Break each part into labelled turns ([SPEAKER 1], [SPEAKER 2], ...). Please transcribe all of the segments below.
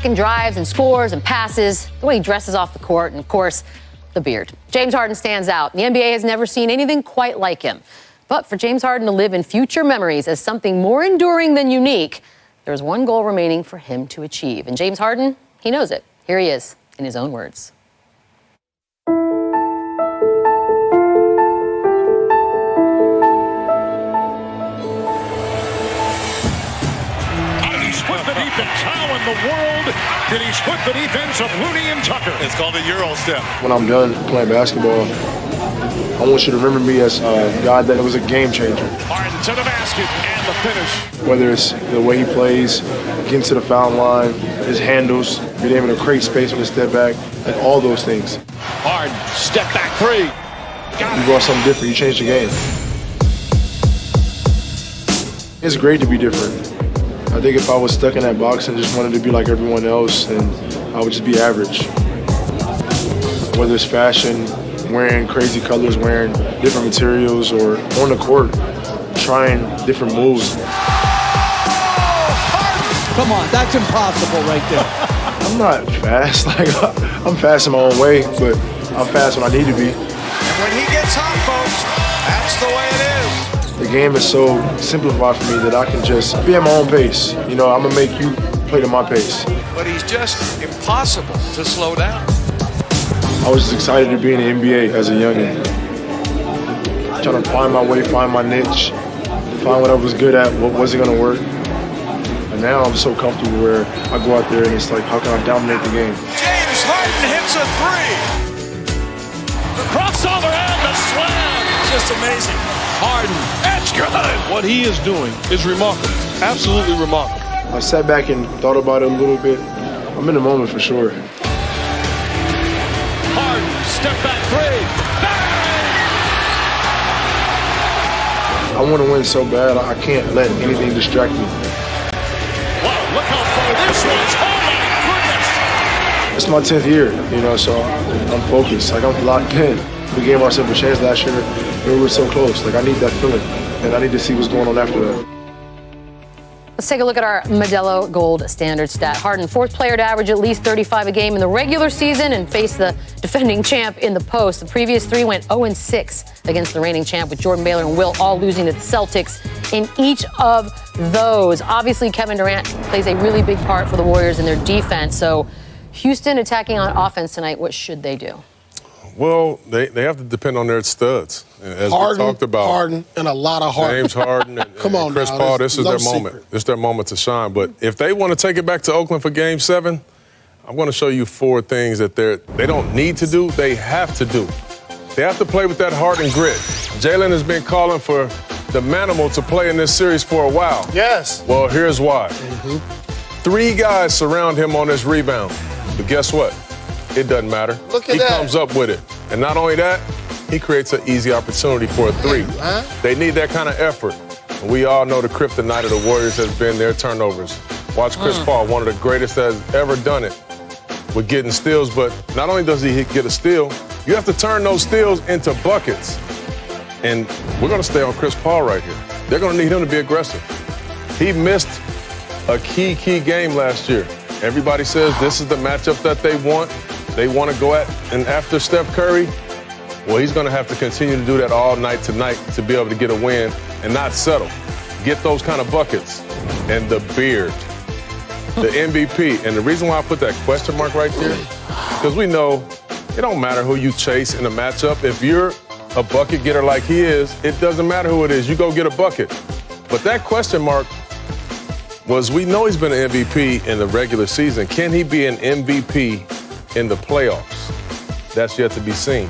[SPEAKER 1] second drives and scores and passes, the way he dresses off the court, and, of course, the beard. James Harden stands out. The NBA has never seen anything quite like him. But for James Harden to live in future memories as something more enduring than unique, there's one goal remaining for him to achieve. And James Harden, he knows it. Here he is, in his own words.
[SPEAKER 2] How in the world did he split the defense of Looney and Tucker?
[SPEAKER 3] It's called a Euro step.
[SPEAKER 4] When I'm done playing basketball, I want you to remember me as a guy that was a game changer.
[SPEAKER 2] Harden to the basket and the finish.
[SPEAKER 4] Whether it's the way he plays, getting to the foul line, his handles, being able to create space with his step back, and all those things.
[SPEAKER 2] Harden, step back three.
[SPEAKER 4] You brought something different. You changed the game. It's great to be different. I think if I was stuck in that box and just wanted to be like everyone else, then I would just be average. Whether it's fashion, wearing crazy colors, wearing different materials, or on the court, trying different moves.
[SPEAKER 5] Come on, that's impossible right there.
[SPEAKER 4] I'm not fast. I'm fast in my own way, but I'm fast when I need to be.
[SPEAKER 3] And when he gets hot, folks, that's the way it is.
[SPEAKER 4] The game is so simplified for me that I can just be at my own pace. You know, I'm going to make you play to my pace.
[SPEAKER 3] But he's just impossible to slow down.
[SPEAKER 4] I was just excited to be in the NBA as a youngin'. Trying to find my way, find my niche, find what I was good at, what wasn't going to work. And now I'm so comfortable where I go out there and it's like, how can I dominate the game?
[SPEAKER 3] James Harden hits a three.
[SPEAKER 2] The crossover and the slam.
[SPEAKER 3] Just amazing.
[SPEAKER 2] Harden, that's good.
[SPEAKER 6] What he is doing is remarkable, absolutely remarkable.
[SPEAKER 4] I sat back and thought about it a little bit. I'm in the moment for sure.
[SPEAKER 2] Harden, step back three.
[SPEAKER 4] I want to win so bad, I can't let anything distract me.
[SPEAKER 2] Wow, look how far this was. Oh, my goodness.
[SPEAKER 4] It's my 10th year, you know, so I'm focused. I'm locked in. We gave ourselves a chance last year, and we were so close. I need that feeling, and I need to see what's going on after that.
[SPEAKER 1] Let's take a look at our Modelo Gold Standard stat. Harden, fourth player to average at least 35 a game in the regular season and face the defending champ in the post. The previous three went 0-6 against the reigning champ, with Jordan, Baylor, and Will all losing to the Celtics in each of those. Obviously, Kevin Durant plays a really big part for the Warriors in their defense. So Houston attacking on offense tonight, what should they do?
[SPEAKER 6] Well, they have to depend on their studs. As
[SPEAKER 7] Harden,
[SPEAKER 6] we talked about,
[SPEAKER 7] Harden, and a lot of Harden.
[SPEAKER 6] James Harden and,
[SPEAKER 7] Come on
[SPEAKER 6] and Chris
[SPEAKER 7] now,
[SPEAKER 6] Paul, this is
[SPEAKER 7] no
[SPEAKER 6] their
[SPEAKER 7] secret.
[SPEAKER 6] moment. This is their moment to shine. But if they want to take it back to Oakland for Game 7, I'm going to show you 4 things that they don't need to do, they have to do. They have to play with that heart and grit. Jalen has been calling for the Manimal to play in this series for a while.
[SPEAKER 7] Yes.
[SPEAKER 6] Well, here's why. 3 guys surround him on this rebound. But guess what? It doesn't matter.
[SPEAKER 7] Look at
[SPEAKER 6] he
[SPEAKER 7] that.
[SPEAKER 6] comes up with it. And not only that, he creates an easy opportunity for a 3. They need that kind of effort. And we all know the kryptonite of the Warriors has been their turnovers. Watch Chris Paul, one of the greatest that has ever done it with getting steals. But not only does he get a steal, you have to turn those steals into buckets. And we're going to stay on Chris Paul right here. They're going to need him to be aggressive. He missed a key game last year. Everybody says this is the matchup that they want. They want to go at and after Steph Curry. Well, he's going to have to continue to do that all night tonight to be able to get a win and not settle. Get those kind of buckets. And the beard, the MVP. And the reason why I put that question mark right there, because we know it don't matter who you chase in a matchup. If you're a bucket getter like he is, it doesn't matter who it is. You go get a bucket. But that question mark was, we know he's been an MVP in the regular season. Can he be an MVP in the playoffs? That's yet to be seen.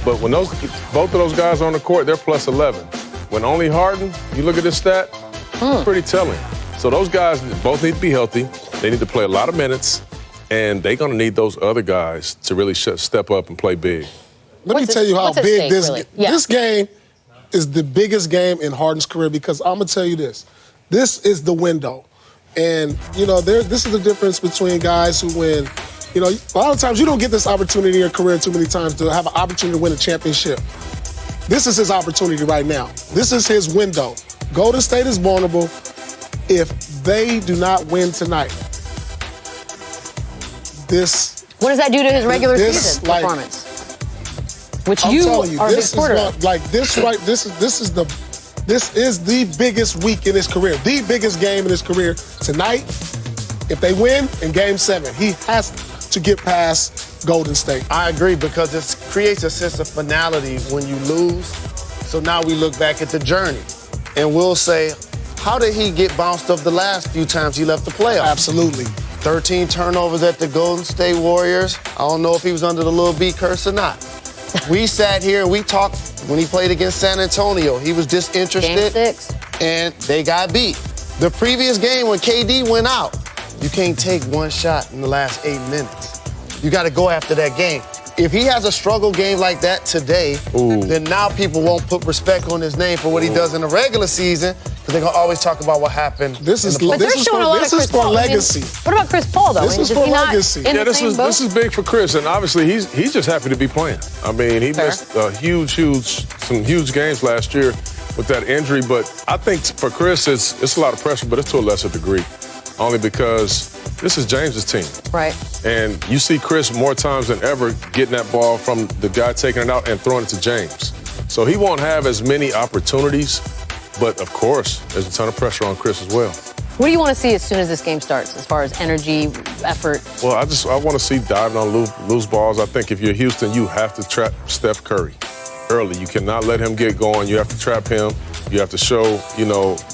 [SPEAKER 6] But when both of those guys are on the court, they're plus 11. When only Harden, you look at this stat, it's pretty telling. So those guys both need to be healthy. They need to play a lot of minutes, and they're going to need those other guys to really step up and play big.
[SPEAKER 7] Let me tell you how big this game is. The biggest game in Harden's career, because I'm going to tell you this. This is the window. And, you know, this is the difference between guys who win. You know, a lot of times you don't get this opportunity in your career too many times to have an opportunity to win a championship. This is his opportunity right now. This is his window. Golden State is vulnerable. If they do not win tonight, this.
[SPEAKER 1] What does that do to his regular
[SPEAKER 7] this,
[SPEAKER 1] season
[SPEAKER 7] like,
[SPEAKER 1] performance? Which
[SPEAKER 7] I'm
[SPEAKER 1] you
[SPEAKER 7] telling you,
[SPEAKER 1] are a big
[SPEAKER 7] this is
[SPEAKER 1] supporter
[SPEAKER 7] what,
[SPEAKER 1] of.
[SPEAKER 7] like this right. This is the biggest week in his career, the biggest game in his career. Tonight, if they win in Game 7, he has to get past Golden State.
[SPEAKER 8] I agree, because it creates a sense of finality when you lose. So now we look back at the journey, and we'll say, how did he get bounced up the last few times he left the playoffs?
[SPEAKER 7] Absolutely.
[SPEAKER 8] 13 turnovers at the Golden State Warriors. I don't know if he was under the Lil B curse or not. We sat here and we talked when he played against San Antonio. He was disinterested.
[SPEAKER 1] Game 6.
[SPEAKER 8] And they got beat. The previous game when KD went out, you can't take one shot in the last 8 minutes. You got to go after that game. If he has a struggle game like that today, then now people won't put respect on his name for what he does in the regular season, because they're going to always talk about what happened.
[SPEAKER 7] This is
[SPEAKER 1] But they're showing a lot of Chris Paul.
[SPEAKER 7] legacy.
[SPEAKER 1] What about Chris Paul, though?
[SPEAKER 7] This is for legacy.
[SPEAKER 1] Yeah,
[SPEAKER 6] this is big for Chris, and obviously he's just happy to be playing. I mean, he missed some huge games last year with that injury, but I think for Chris it's a lot of pressure, but it's to a lesser degree, only because this is James's team.
[SPEAKER 1] Right.
[SPEAKER 6] And you see Chris more times than ever getting that ball from the guy taking it out and throwing it to James. So he won't have as many opportunities, but of course, there's a ton of pressure on Chris as well.
[SPEAKER 1] What do you want to see as soon as this game starts, as far as energy, effort?
[SPEAKER 6] Well, I want to see diving on loose balls. I think if you're Houston, you have to trap Steph Curry early. You cannot let him get going. You have to trap him. You have to show,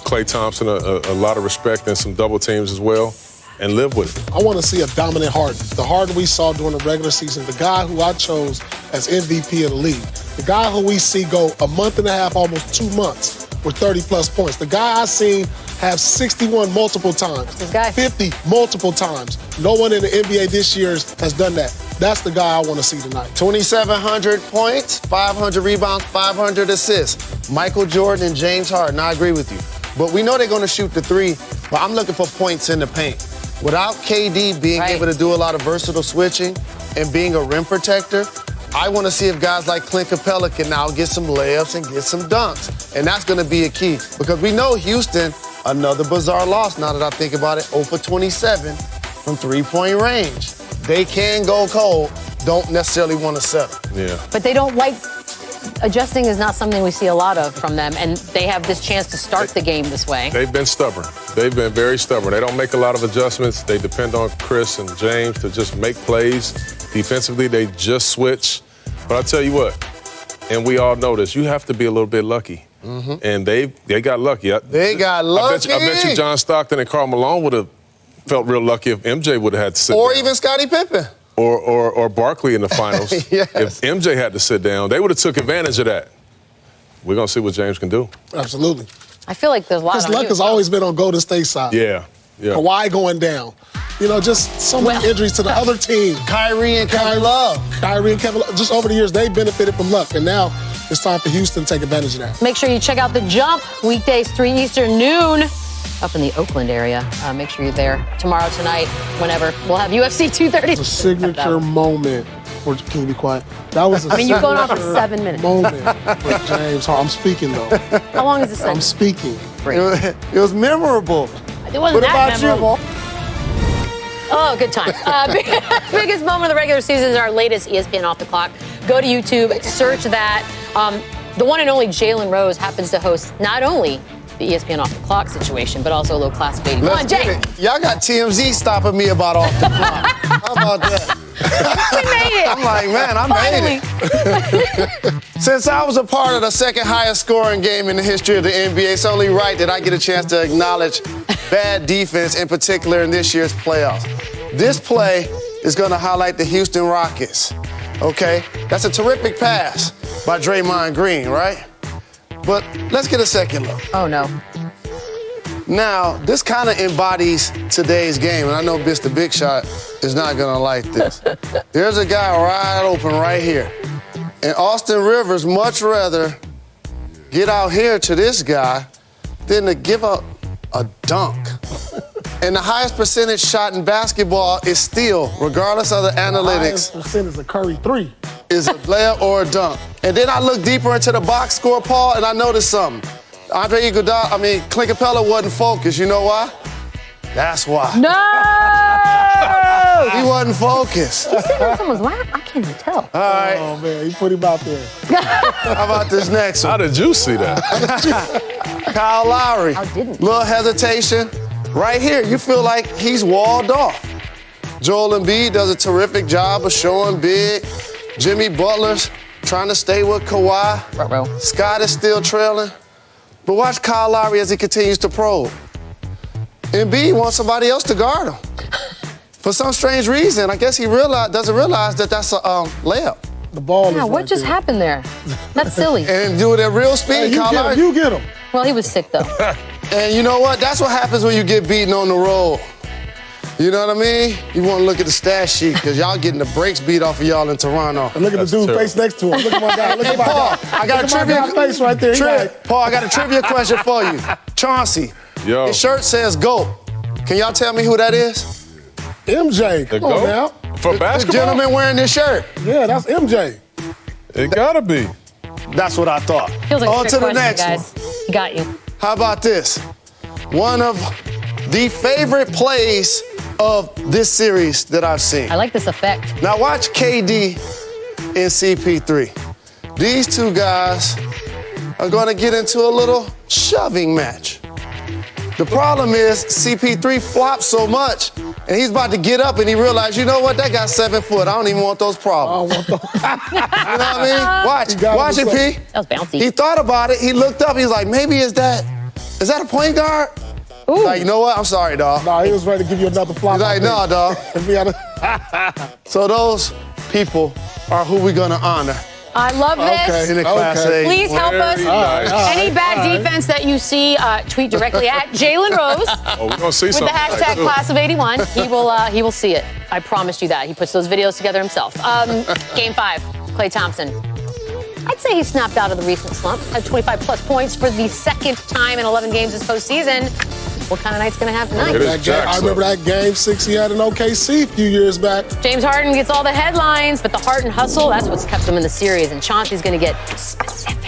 [SPEAKER 6] Klay Thompson a lot of respect and some double teams as well, and live with it.
[SPEAKER 7] I want to see a dominant Harden. The Harden we saw during the regular season, the guy who I chose as MVP of the league, the guy who we see go a month and a half, almost 2 months, with 30-plus points. The guy I seen have 61 multiple times,
[SPEAKER 1] This guy.
[SPEAKER 7] 50 multiple times. No one in the NBA this year has done that. That's the guy I want to see tonight.
[SPEAKER 8] 2,700 points, 500 rebounds, 500 assists. Michael Jordan and James Harden, I agree with you. But we know they're going to shoot the three, but I'm looking for points in the paint. Without KD being able to do a lot of versatile switching and being a rim protector, I want to see if guys like Clint Capella can now get some layups and get some dunks. And that's going to be a key, because we know Houston, another bizarre loss now that I think about it, 0 for 27 from three-point range. They can go cold, don't necessarily want to settle.
[SPEAKER 6] Yeah.
[SPEAKER 1] But they don't like adjusting is not something we see a lot of from them, and they have this chance to start the game this way.
[SPEAKER 6] They've been stubborn. They've been very stubborn. They don't make a lot of adjustments. They depend on Chris and James to just make plays. Defensively, they just switch. But I tell you what, and we all know this, you have to be a little bit lucky. Mm-hmm. And they got lucky.
[SPEAKER 8] They got lucky.
[SPEAKER 6] I bet you John Stockton and Karl Malone would have felt real lucky if MJ would have had to sit
[SPEAKER 8] or
[SPEAKER 6] down.
[SPEAKER 8] even Scottie Pippen.
[SPEAKER 6] Or Barkley in the finals.
[SPEAKER 8] Yes.
[SPEAKER 6] If MJ had to sit down, they would have took advantage of that. We're going to see what James can do.
[SPEAKER 7] Absolutely.
[SPEAKER 1] I feel like there's a lot
[SPEAKER 7] His
[SPEAKER 1] on
[SPEAKER 7] luck
[SPEAKER 1] you.
[SPEAKER 7] has always been on Golden State side.
[SPEAKER 6] Yeah.
[SPEAKER 7] Kawhi going down. Just so many injuries to the other team.
[SPEAKER 8] Kyrie and Kevin Love.
[SPEAKER 7] Just over the years, they benefited from luck. And now it's time for Houston to take advantage of that.
[SPEAKER 1] Make sure you check out The Jump, weekdays 3 Eastern, noon, up in the Oakland area. Make sure you're there tomorrow, tonight, whenever. We'll have UFC 230.
[SPEAKER 7] It's a signature moment. Can you be quiet? That was a
[SPEAKER 1] you're going on for 7 minutes.
[SPEAKER 7] moment for James Harden. I'm speaking, though.
[SPEAKER 1] How long is this
[SPEAKER 7] I'm speaking.
[SPEAKER 8] It was memorable.
[SPEAKER 1] It wasn't
[SPEAKER 8] What
[SPEAKER 1] that
[SPEAKER 8] about
[SPEAKER 1] memorable. Oh, good times. Biggest moment of the regular season is our latest ESPN Off the Clock. Go to YouTube, search that. The one and only Jalen Rose happens to host not only the ESPN Off the Clock situation, but also a little Class of 81.
[SPEAKER 8] Let's get
[SPEAKER 1] Jay.
[SPEAKER 8] it. Y'all got TMZ stopping me about Off the Clock. How about that?
[SPEAKER 1] We made it.
[SPEAKER 8] I'm like, man, I made it. Since I was a part of the second highest scoring game in the history of the NBA, it's only right that I get a chance to acknowledge bad defense, in particular in this year's playoffs. This play is going to highlight the Houston Rockets, okay? That's a terrific pass by Draymond Green, right? But let's get a second look.
[SPEAKER 1] Oh, no.
[SPEAKER 8] Now, this kind of embodies today's game, and I know Mr. Big Shot is not going to like this. There's a guy wide open right here. And Austin Rivers much rather get out here to this guy than to give up a dunk. And the highest percentage shot in basketball is still, regardless of the analytics,
[SPEAKER 7] The highest percentage of Curry 3.
[SPEAKER 8] is a layup or a dunk. And then I look deeper into the box score, Paul, and I noticed something. Clint Capella wasn't focused. You know why? That's why.
[SPEAKER 1] No!
[SPEAKER 8] He wasn't Focus.
[SPEAKER 1] He's sitting on someone's lap? I can't even tell.
[SPEAKER 8] All right.
[SPEAKER 7] Oh, man, he put him out there.
[SPEAKER 8] How about this next
[SPEAKER 6] How
[SPEAKER 8] one?
[SPEAKER 6] did you see that?
[SPEAKER 8] Kyle Lowry.
[SPEAKER 1] How didn't?
[SPEAKER 8] Little hesitation. Right here, you feel like he's walled off. Joel Embiid does a terrific job of showing big. Jimmy Butler's trying to stay with Kawhi.
[SPEAKER 1] Ruh-roh.
[SPEAKER 8] Scott is still trailing. But watch Kyle Lowry as he continues to probe. Embiid wants somebody else to guard him. For some strange reason, I guess he doesn't realize that that's a layup.
[SPEAKER 7] The ball is
[SPEAKER 1] Yeah, what
[SPEAKER 7] right
[SPEAKER 1] just
[SPEAKER 7] there.
[SPEAKER 1] happened there? That's silly.
[SPEAKER 8] And do it at real speed,
[SPEAKER 7] Hey,
[SPEAKER 8] Kyle Lowry.
[SPEAKER 7] you get him.
[SPEAKER 1] Well, he was sick, though.
[SPEAKER 8] And you know what? That's what happens when you get beaten on the road. You know what I mean? You want to look at the stat sheet because y'all getting the brakes beat off of y'all in Toronto.
[SPEAKER 7] And look at the dude
[SPEAKER 6] terrible.
[SPEAKER 7] face next to him. Look at my guy. Look
[SPEAKER 8] Hey,
[SPEAKER 7] at my
[SPEAKER 8] Paul,
[SPEAKER 7] guy.
[SPEAKER 8] I got a
[SPEAKER 7] Look at my
[SPEAKER 8] trivia
[SPEAKER 7] guy face right there. He like,
[SPEAKER 8] Paul, I got a trivia question for you. Chauncey,
[SPEAKER 6] Yo.
[SPEAKER 8] his shirt says GOAT. Can y'all tell me who that is?
[SPEAKER 7] MJ.
[SPEAKER 6] The
[SPEAKER 7] Come on
[SPEAKER 6] GOAT?
[SPEAKER 7] now.
[SPEAKER 6] For
[SPEAKER 8] The
[SPEAKER 6] basketball?
[SPEAKER 8] gentleman wearing this shirt.
[SPEAKER 7] Yeah, that's MJ.
[SPEAKER 6] It gotta be.
[SPEAKER 8] That's what I thought.
[SPEAKER 1] Feels like a
[SPEAKER 8] On
[SPEAKER 1] trick
[SPEAKER 8] to the
[SPEAKER 1] question,
[SPEAKER 8] next
[SPEAKER 1] guys. He got you.
[SPEAKER 8] one. How about this? One of the favorite plays of this series that I've seen.
[SPEAKER 1] I like this effect.
[SPEAKER 8] Now watch KD and CP3. These two guys are going to get into a little shoving match. The problem is CP3 flops so much, and he's about to get up and he realized, you know what, that guy's 7 foot. I don't even want those problems.
[SPEAKER 7] I don't want those.
[SPEAKER 8] You know what I mean? Watch it, P.
[SPEAKER 1] That was bouncy.
[SPEAKER 8] He thought about it. He looked up. He's like, maybe is that a point guard?
[SPEAKER 1] Ooh.
[SPEAKER 8] Like, you know what? I'm sorry, dog.
[SPEAKER 7] Nah, he was ready to give you another flop.
[SPEAKER 8] He's like, no, dog.
[SPEAKER 7] If we had a-
[SPEAKER 8] So those people are who we're gonna honor
[SPEAKER 1] I love this.
[SPEAKER 8] in the Class
[SPEAKER 7] Okay.
[SPEAKER 8] A.
[SPEAKER 1] Please help us.
[SPEAKER 6] Very nice.
[SPEAKER 1] Any bad defense that you see, tweet directly at Jalen Rose
[SPEAKER 6] Oh, we're gonna see
[SPEAKER 1] with the
[SPEAKER 6] something.
[SPEAKER 1] hashtag Class of 81. He will see it. I promised you that. He puts those videos together himself. Game 5, Klay Thompson. I'd say he snapped out of the recent slump. Had 25-plus points for the second time in 11 games this postseason. What kind of night's going to have tonight?
[SPEAKER 6] It is
[SPEAKER 7] That game, I remember that game 6 he had in OKC a few years back.
[SPEAKER 1] James Harden gets all the headlines, but the heart and hustle, that's what's kept him in the series. And Chauncey's going to get specific.